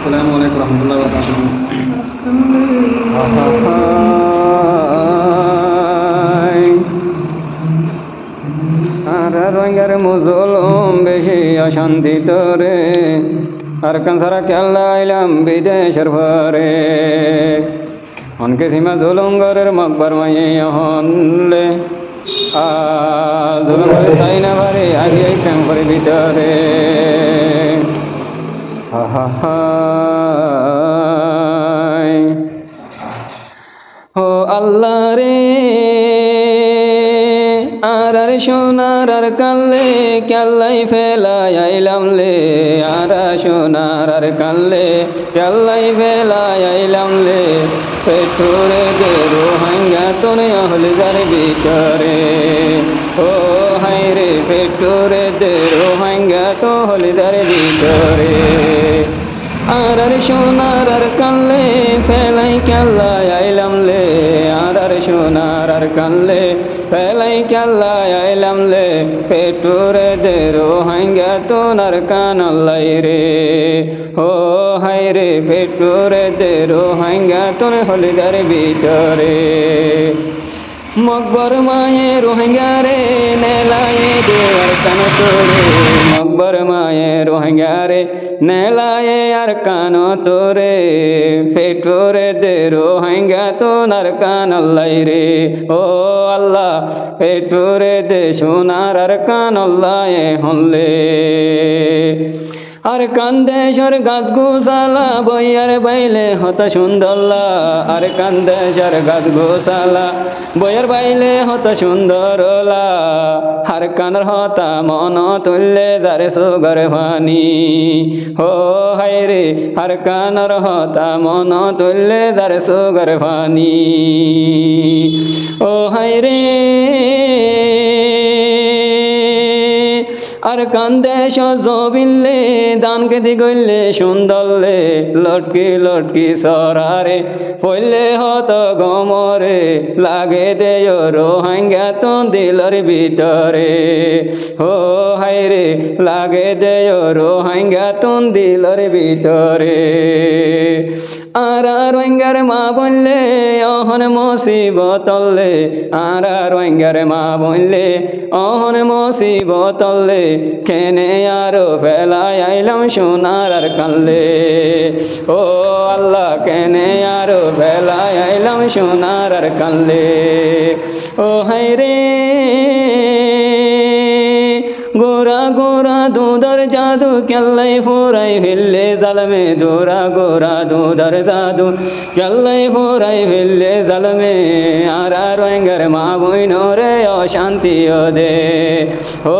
আসসালামু আলাইকুম রহমতুল্লাহ আর রঙের মুজলুম বেশি অশান্তি তোরে আর কানসারা খেলা আইলাম বিদেশের ভরে অনকে সীমা জুলুম গরের মকবর মাইয়ে হনলে জুলুম করে তাই না ভারে আগে আইতাম করে ভিতরে ও আল্লাহ রে আর সোনার আর কাল্লে কেল্লাই ফেলাই আইলাম লে আর সোনার আর কাল্লে কেল্লাই ফেলাই আইলাম লে পেটুরে দে রোহাঙ্গা তোনে হলিদার ভিতরে ও হাই রে পেটুরে দে রোহাঙ্গা তো হলিদার ভিতরে আর সোনার আর কাল্লে ফেলাই কেল্লাই আইলাম লে আর সোনার আর কাল্লে ফেলাই কেল্লাই আইলাম লে পেটুরে দে রোহাঙ্গা তোনার কানাল্লাই রে ও হাই রে পেটুরে দে রোহাঙ্গা তোন হলিদার ভিতরে মকবর মায়ে রোহিঙ্গা রে নেলায়ে দেওয়ার কান তোরে মকবর মায়ে রোহিঙ্গা রে নেলায়ে আর কান তোরে পেটুরে দে রোহিঙ্গা তোনার কান আল্লাই রে ও আল্লাহ পেটুরে দে সোনার আর কান আল্লাহ হনলে আর কান্দেশর গাছ গোসালা বইয়ার বাইলে হত সুন্দরলা আর কান্দেশর গাছ গোসালা বইয়ার বাইলে হত সুন্দরলা আর কানর হতা মন তুললে যারে সুগর ভানি হো হাই রে আর কানর হতা মন তুললে যারে সুগর ভানি ও হাই রে আর কান্দেশ জবিনলে দানকে দিগইলে সুন্দরলে লটকি লটকি সরারে পইলে হত গমরে লাগে দেয় রোহাঙ্গা তো দিলর ভিতরে ও হাই রে লাগে দেয় রোহাঙ্গা তো দিলর ভিতরে আর রোহিঙ্গার মা বললে অহন মুসিবতলে আর রোহিঙ্গার মা বললে অহন মুসিবতলে কেনে আরো ফেলাই আইলাম সোনার আর কানলে ও আল্লাহ কেনে আরো ফেলাই আইলাম সোনার আর কানলে ও হাই রে গোরা গোরা দুধর জাদু কেল্লাই ফোরাই ফেললে জালমে দোরা গোরা দুধর জাদু কেল্লাই ফোরাই ফেললে জালমে আর রোহিঙ্গার মা বইন রে অশান্তি দে ও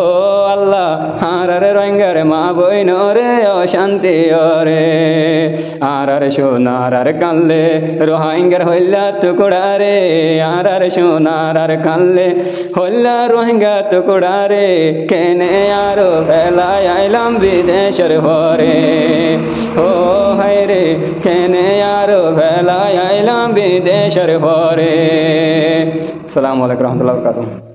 আল্লাহ আর রোহিঙ্গার মা বইন রে অশান্তি রে আর সোনার আর কানলে রোহিঙ্গার হইলা টুকুড়া রে আর সোনার আর কানলে হইলা রোহিঙ্গা টুকুড়া রে কেনে আরো ফেলাই আইলাম বিদেশের ভরে ও হাই রে কেনে আরো ফেলাই আইলাম বিদেশের ভরে। আসসালামু আলাইকুম রহমতুল্লাহ বরকাতুহু।